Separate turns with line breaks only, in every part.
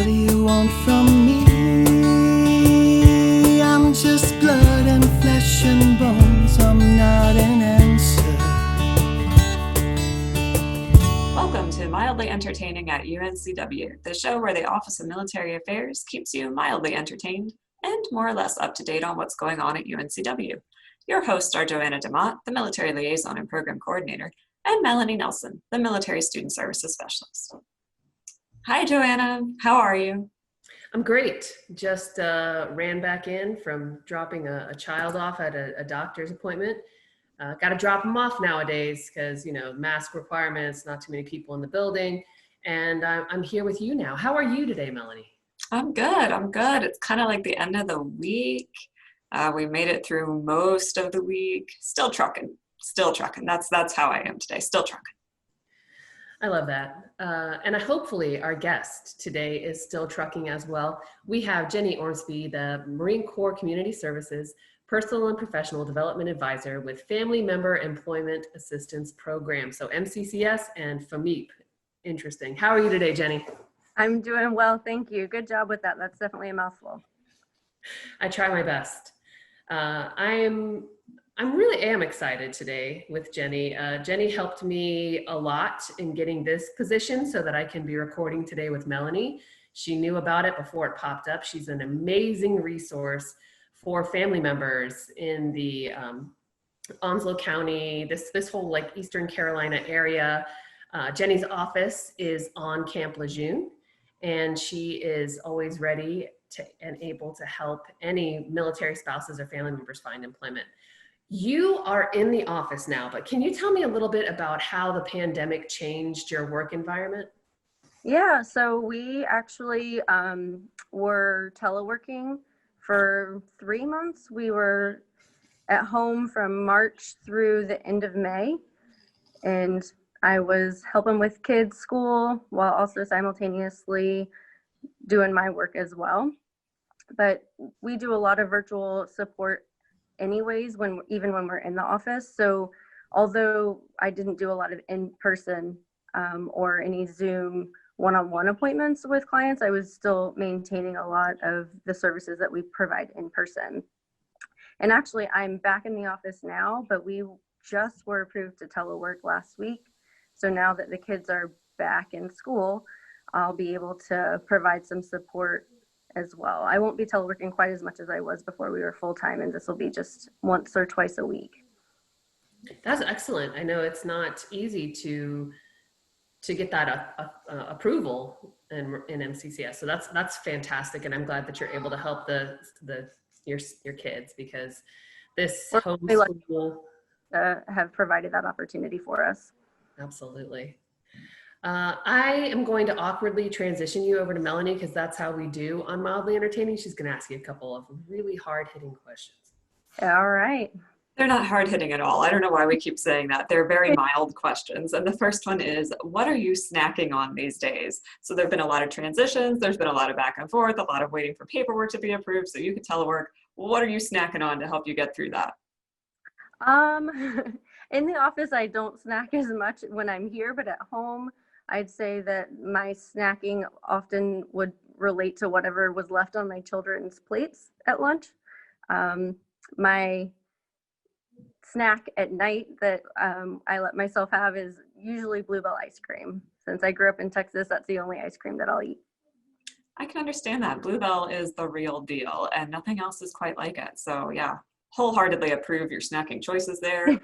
do you want from me? I'm just blood and flesh and bones. I'm not an answer.
Welcome to Mildly Entertaining at UNCW, the show where the Office of Military Affairs keeps you mildly entertained and more or less up to date on what's going on at UNCW. Your hosts are Joanna DeMott, the Military Liaison and Program Coordinator, and Melanie Nelson, the Military Student Services Specialist. Hi, Joanna. How are you?
I'm great. Just ran back in from dropping a child off at a doctor's appointment. Got to drop them off nowadays because, mask requirements, not too many people in the building. And I'm here with you now. How are you today, Melanie?
I'm good. It's kind of like the end of the week. We made it through most of the week. Still trucking. That's how I am today. Still trucking.
I love that. And hopefully our guest today is still trucking as well. We have Jenny Ormsby, the Marine Corps Community Services Personal and Professional Development Advisor with Family Member Employment Assistance Program. So MCCS and FAMEP. Interesting. How are you today, Jenny?
I'm doing well, thank you. Good job with that. That's definitely a mouthful.
I try my best. I really am excited today with Jenny. Jenny helped me a lot in getting this position so that I can be recording today with Melanie. She knew about it before it popped up. She's an amazing resource for family members in the Onslow County, this whole like Eastern Carolina area. Jenny's office is on Camp Lejeune, and she is always ready and able to help any military spouses or family members find employment. You are in the office now, but can you tell me a little bit about how the pandemic changed your work environment?
Yeah, so we actually were teleworking for 3 months. We were at home from March through the end of May, and I was helping with kids' school while also simultaneously doing my work as well. But we do a lot of virtual support anyways, even when we're in the office. So although I didn't do a lot of in-person or any Zoom one-on-one appointments with clients, I was still maintaining a lot of the services that we provide in person. And actually, I'm back in the office now, but we just were approved to telework last week. So now that the kids are back in school, I'll be able to provide some support as well. I won't be teleworking quite as much as I was before we were full-time, and this will be just once or twice a week.
That's excellent. I know it's not easy to get that approval in MCCS. So that's fantastic, and I'm glad that you're able to help your kids, because this homeschool
have provided that opportunity for us.
Absolutely. I am going to awkwardly transition you over to Melanie, because that's how we do on Mildly Entertaining. She's going to ask you a couple of really hard-hitting questions.
All right.
They're not hard-hitting at all. I don't know why we keep saying that. They're very mild questions. And the first one is, what are you snacking on these days? So there've been a lot of transitions. There's been a lot of back and forth, a lot of waiting for paperwork to be approved so you can telework. What are you snacking on to help you get through that?
In the office, I don't snack as much when I'm here, but at home, I'd say that my snacking often would relate to whatever was left on my children's plates at lunch. My snack at night that I let myself have is usually Bluebell ice cream. Since I grew up in Texas, that's the only ice cream that I'll eat.
I can understand that. Bluebell is the real deal, and nothing else is quite like it. So yeah, wholeheartedly approve your snacking choices there.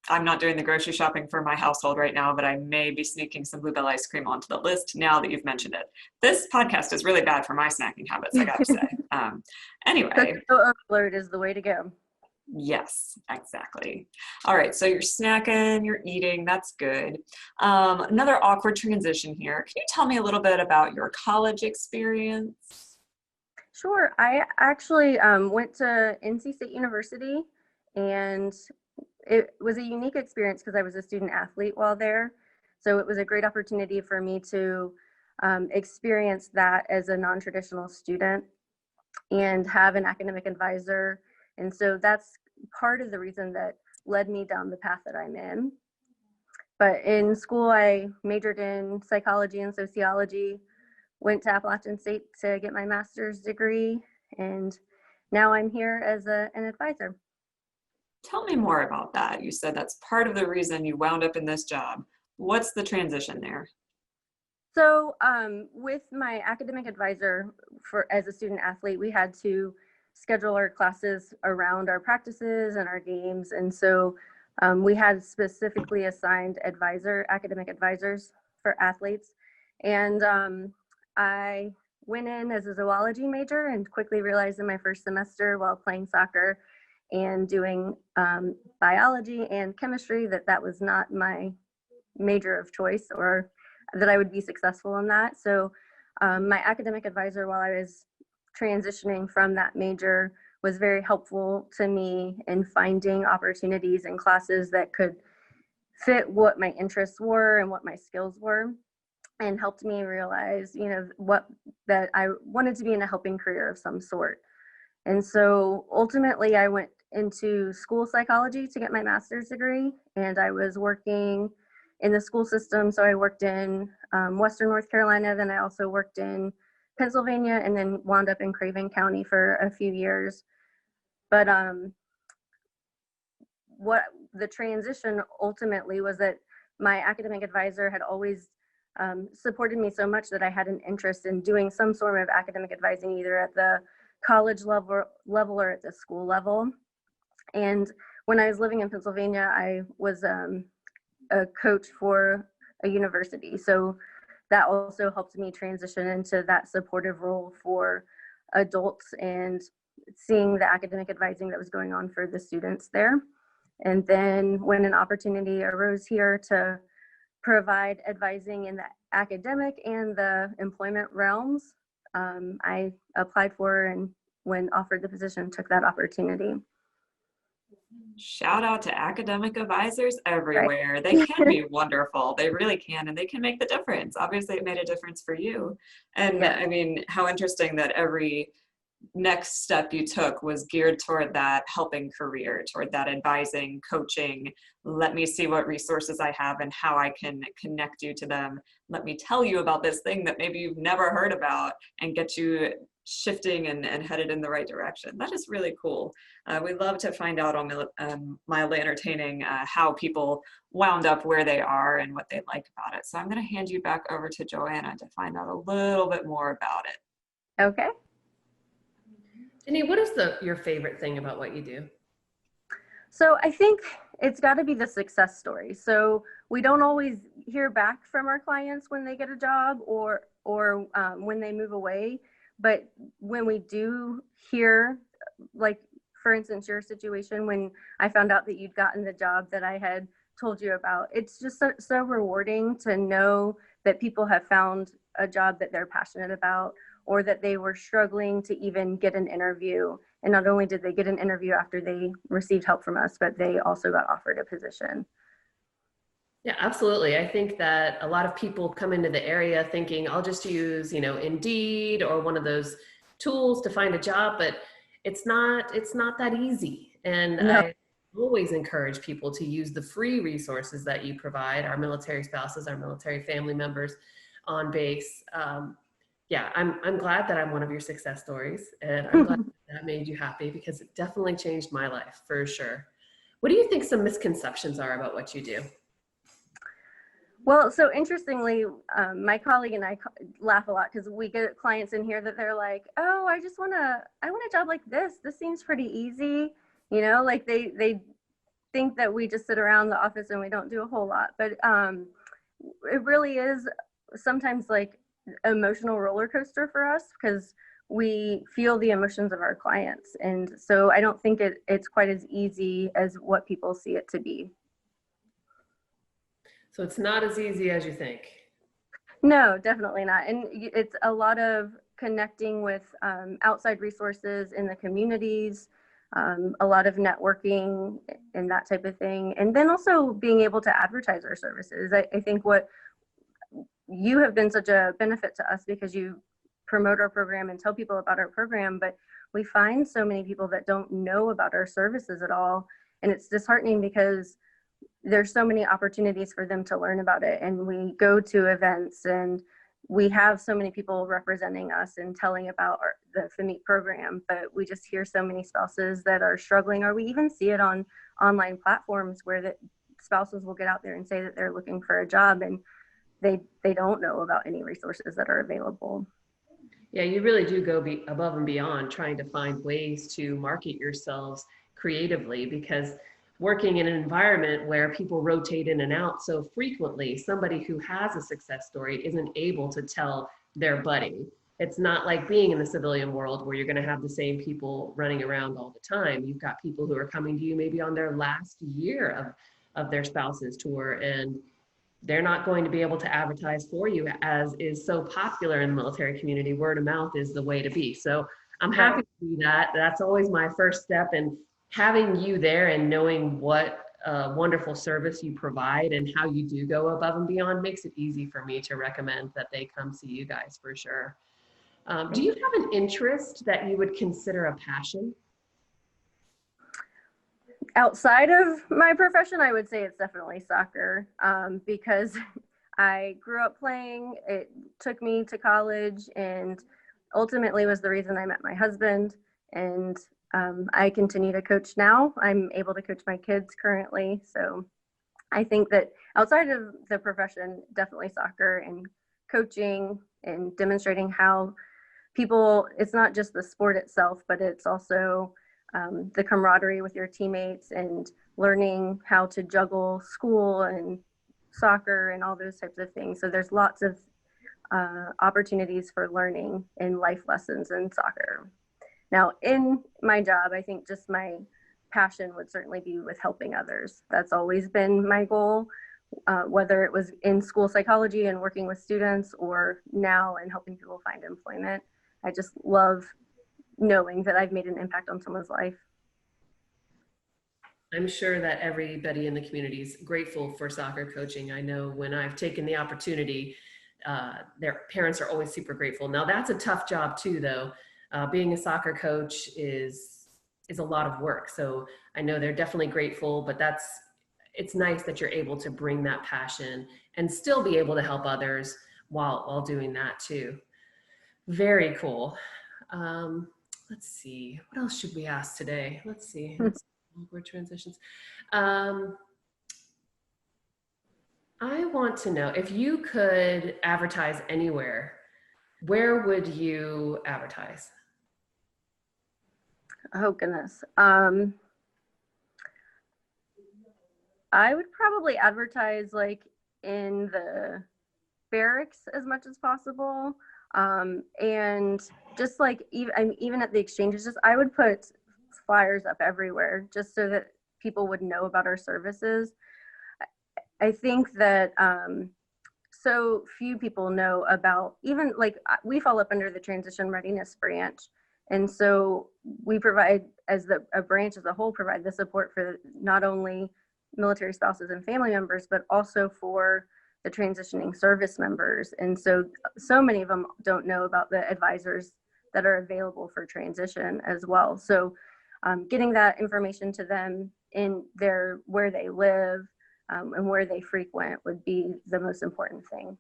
I'm not doing the grocery shopping for my household right now, but I may be sneaking some Bluebell ice cream onto the list now that you've mentioned it. This podcast is really bad for my snacking habits, I gotta say. Anyway.
Cookie alert is the way to go.
Yes, exactly. All right, so you're snacking, you're eating, that's good. Another awkward transition here. Can you tell me a little bit about your college experience?
Sure. I actually went to NC State University, and it was a unique experience because I was a student athlete while there. So it was a great opportunity for me to experience that as a non-traditional student and have an academic advisor. And so that's part of the reason that led me down the path that I'm in. But in school, I majored in psychology and sociology, went to Appalachian State to get my master's degree, and now I'm here as an advisor.
Tell me more about that. You said that's part of the reason you wound up in this job. What's the transition there?
So with my academic advisor as a student athlete, we had to schedule our classes around our practices and our games. And so we had specifically assigned academic advisors for athletes. And I went in as a zoology major and quickly realized in my first semester while playing soccer and doing biology and chemistry that was not my major of choice, or that I would be successful in that. So my academic advisor, while I was transitioning from that major, was very helpful to me in finding opportunities in classes that could fit what my interests were and what my skills were, and helped me realize, that I wanted to be in a helping career of some sort. And so ultimately I went into school psychology to get my master's degree, and I was working in the school system. So I worked in Western North Carolina, then I also worked in Pennsylvania, and then wound up in Craven County for a few years. But what the transition ultimately was that my academic advisor had always supported me so much that I had an interest in doing some sort of academic advising, either at the college level or at the school level. And when I was living in Pennsylvania, I was a coach for a university. So that also helped me transition into that supportive role for adults and seeing the academic advising that was going on for the students there. And then when an opportunity arose here to provide advising in the academic and the employment realms, I applied for, and when offered the position, took that opportunity.
Shout out to academic advisors everywhere. Right. They can be wonderful. They really can, and they can make the difference. Obviously, it made a difference for you. And yeah. I mean, how interesting that every next step you took was geared toward that helping career, toward that advising, coaching. Let me see what resources I have and how I can connect you to them. Let me tell you about this thing that maybe you've never heard about and get you shifting and headed in the right direction. That is really cool. We love to find out on Mildly Entertaining how people wound up where they are and what they like about it. So I'm going to hand you back over to Joanna to find out a little bit more about it.
Okay.
Jenny, what is your favorite thing about what you do?
So I think it's got to be the success story. So we don't always hear back from our clients when they get a job or when they move away. But when we do hear, like, for instance, your situation, when I found out that you'd gotten the job that I had told you about, it's just so rewarding to know that people have found a job that they're passionate about, or that they were struggling to even get an interview. And not only did they get an interview after they received help from us, but they also got offered a position.
Yeah, absolutely. I think that a lot of people come into the area thinking, I'll just use, Indeed or one of those tools to find a job, but it's not that easy. And no. I always encourage people to use the free resources that you provide, our military spouses, our military family members on base. Yeah, I'm glad that I'm one of your success stories, and I'm glad that made you happy, because it definitely changed my life for sure. What do you think some misconceptions are about what you do?
Well, so interestingly, my colleague and I laugh a lot because we get clients in here that they're like, "Oh, I want a job like this. This seems pretty easy." Like they think that we just sit around the office and we don't do a whole lot, but it really is sometimes like emotional roller coaster for us, because we feel the emotions of our clients, and so I don't think it's quite as easy as what people see it to be.
So it's not as easy as you think.
No, definitely not. And it's a lot of connecting with outside resources in the communities, a lot of networking and that type of thing. And then also being able to advertise our services. I think what you have been such a benefit to us, because you promote our program and tell people about our program, but we find so many people that don't know about our services at all. And it's disheartening because there's so many opportunities for them to learn about it. And we go to events and we have so many people representing us and telling about the FMEET program, but we just hear so many spouses that are struggling, or we even see it on online platforms where the spouses will get out there and say that they're looking for a job, and they don't know about any resources that are available.
Yeah, you really do go above and beyond trying to find ways to market yourselves creatively, because working in an environment where people rotate in and out so frequently, somebody who has a success story isn't able to tell their buddy. It's not like being in the civilian world where you're going to have the same people running around all the time. You've got people who are coming to you maybe on their last year of their spouse's tour, and they're not going to be able to advertise for you, as is so popular in the military community. Word of mouth is the way to be. So I'm happy to do that. That's always my first step. And having you there and knowing what wonderful service you provide and how you do go above and beyond makes it easy for me to recommend that they come see you guys for sure. Do you have an interest that you would consider a passion?
Outside of my profession, I would say it's definitely soccer, because I grew up playing. It took me to college and ultimately was the reason I met my husband. And I continue to coach now. I'm able to coach my kids currently. So I think that outside of the profession, definitely soccer and coaching and demonstrating how people, it's not just the sport itself, but it's also the camaraderie with your teammates and learning how to juggle school and soccer and all those types of things. So there's lots of opportunities for learning and life lessons in soccer. Now, in my job, I think just my passion would certainly be with helping others. That's always been my goal, whether it was in school psychology and working with students, or now in helping people find employment. I just love knowing that I've made an impact on someone's life.
I'm sure that everybody in the community is grateful for soccer coaching. I know when I've taken the opportunity, their parents are always super grateful. Now that's a tough job too, though. Being a soccer coach is a lot of work. So I know they're definitely grateful, but it's nice that you're able to bring that passion and still be able to help others while doing that too. Very cool. Let's see, what else should we ask today? Let's see, awkward transitions. I want to know, if you could advertise anywhere, where would you advertise?
Oh, goodness. I would probably advertise like in the barracks as much as possible. And just like even at the exchanges, I would put flyers up everywhere just so that people would know about our services. I think that so few people know about, even like we fall up under the transition readiness branch. And so we provide, as a branch as a whole, provide the support for not only military spouses and family members, but also for the transitioning service members. And so many of them don't know about the advisors that are available for transition as well. So getting that information to them in where they live and where they frequent would be the most important thing.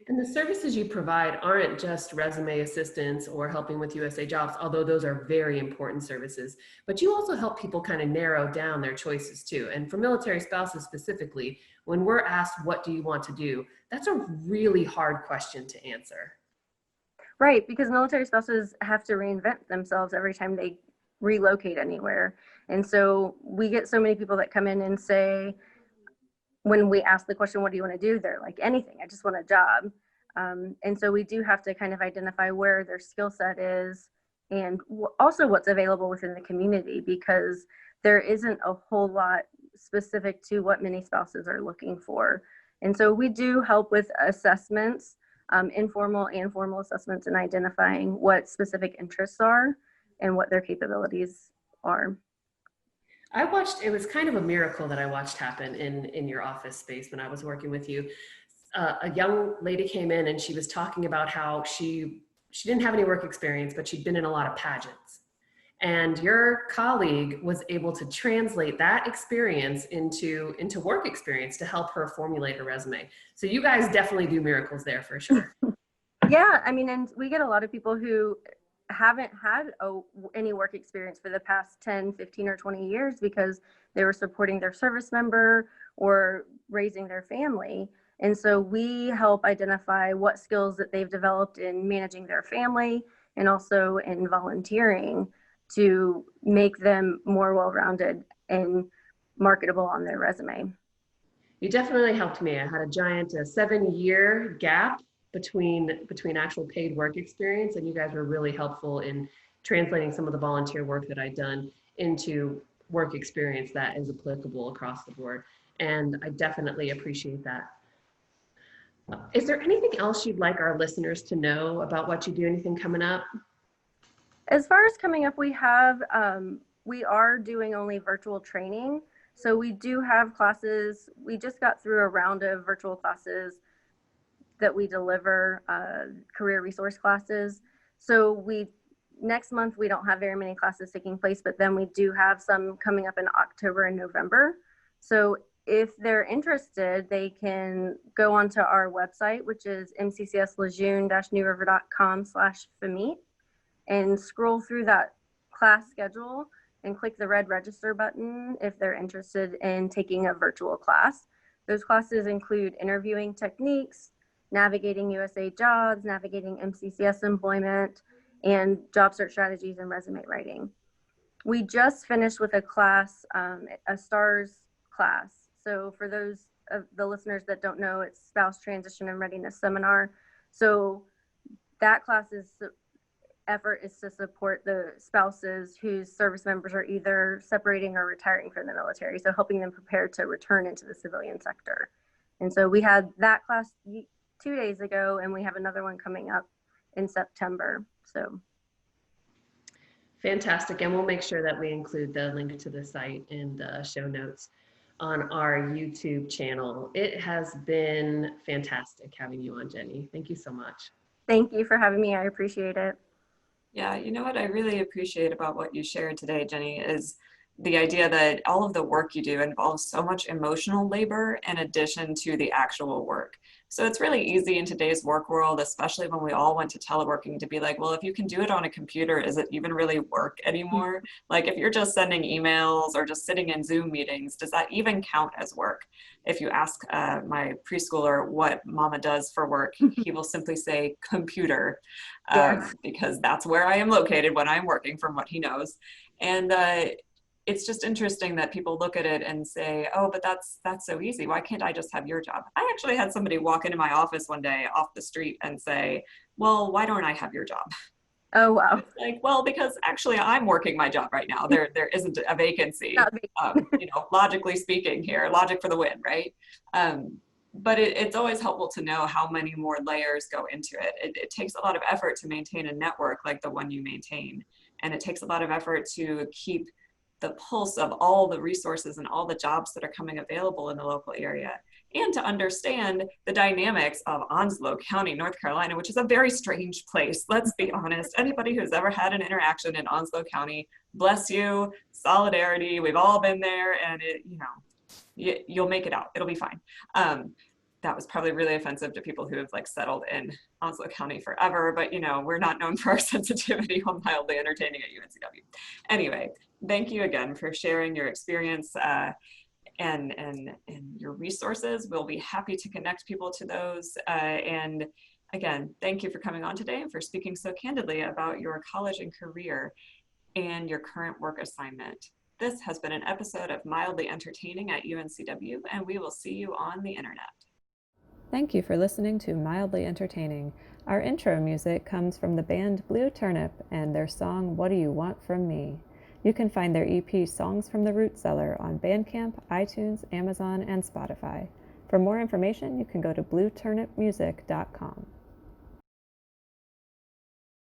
And the services you provide aren't just resume assistance or helping with USA Jobs, although those are very important services, but you also help people kind of narrow down their choices too. And for military spouses specifically, when we're asked, what do you want to do? That's a really hard question to answer.
Right, because military spouses have to reinvent themselves every time they relocate anywhere. And so we get so many people that come in and say, when we ask the question, what do you want to do? They're like, anything, I just want a job. And so we do have to kind of identify where their skill set is and also what's available within the community, because there isn't a whole lot specific to what many spouses are looking for. And so we do help with assessments, informal and formal assessments, and identifying what specific interests are and what their capabilities are.
It was kind of a miracle that I watched happen in your office space when I was working with you. A young lady came in and she was talking about how she didn't have any work experience, but she'd been in a lot of pageants. And your colleague was able to translate that experience into work experience to help her formulate her resume. So you guys definitely do miracles there for sure.
Yeah, I mean, and we get a lot of people who haven't had any work experience for the past 10, 15, or 20 years because they were supporting their service member or raising their family. And so we help identify what skills that they've developed in managing their family and also in volunteering to make them more well-rounded and marketable on their resume.
You definitely helped me. I had a giant 7-year gap between actual paid work experience, and you guys were really helpful in translating some of the volunteer work that I'd done into work experience that is applicable across the board. And I definitely appreciate that. Is there anything else you'd like our listeners to know about what you do? Anything coming up?
As far as coming up, we are doing only virtual training. So we do have classes. We just got through a round of virtual classes that we deliver, career resource classes. So next month, we don't have very many classes taking place, but then we do have some coming up in October and November. So if they're interested, they can go onto our website, which is mccslejeune-newriver.com/FAMEET, and scroll through that class schedule and click the red register button if they're interested in taking a virtual class. Those classes include interviewing techniques, navigating USA jobs, navigating MCCS employment, and job search strategies and resume writing. We just finished with a class, a STARS class. So for those of the listeners that don't know, it's Spouse Transition and Readiness Seminar. So that class's effort is to support the spouses whose service members are either separating or retiring from the military. So helping them prepare to return into the civilian sector. And so we had that class 2 days ago, and we have another one coming up in September. So
fantastic. And we'll make sure that we include the link to the site in the show notes on our YouTube channel. It has been fantastic having you on, Jenny. Thank you so much.
Thank you for having me. I appreciate it.
Yeah, you know what I really appreciate about what you shared today, Jenny, is the idea that all of the work you do involves so much emotional labor in addition to the actual work. So it's really easy in today's work world, especially when we all went to teleworking, to be like, well, if you can do it on a computer, is it even really work anymore? Like if you're just sending emails or just sitting in Zoom meetings, does that even count as work? If you ask my preschooler what mama does for work, he will simply say computer, because that's where I am located when I'm working, from what he knows. And it's just interesting that people look at it and say, oh, but that's so easy. Why can't I just have your job? I actually had somebody walk into my office one day off the street and say, well, why don't I have your job?
Oh, wow.
It's like, well, because actually I'm working my job right now. There isn't a vacancy, logically speaking here, logic for the win, right? But it's always helpful to know how many more layers go into it. It takes a lot of effort to maintain a network like the one you maintain. And it takes a lot of effort to keep the pulse of all the resources and all the jobs that are coming available in the local area, and to understand the dynamics of Onslow County, North Carolina, which is a very strange place. Let's be honest. Anybody who's ever had an interaction in Onslow County, bless you, solidarity. We've all been there, and you'll make it out. It'll be fine. That was probably really offensive to people who have settled in Onslow County forever, but we're not known for our sensitivity on mildly entertaining at UNCW. Anyway, thank you again for sharing your experience and your resources. We'll be happy to connect people to those. And again, thank you for coming on today and for speaking so candidly about your college and career and your current work assignment. This has been an episode of Mildly Entertaining at UNCW, and we will see you on the internet.
Thank you for listening to Mildly Entertaining. Our intro music comes from the band Blue Turnip and their song, What Do You Want From Me? You can find their EP, Songs from the Root Cellar, on Bandcamp, iTunes, Amazon, and Spotify. For more information, you can go to blueturnipmusic.com.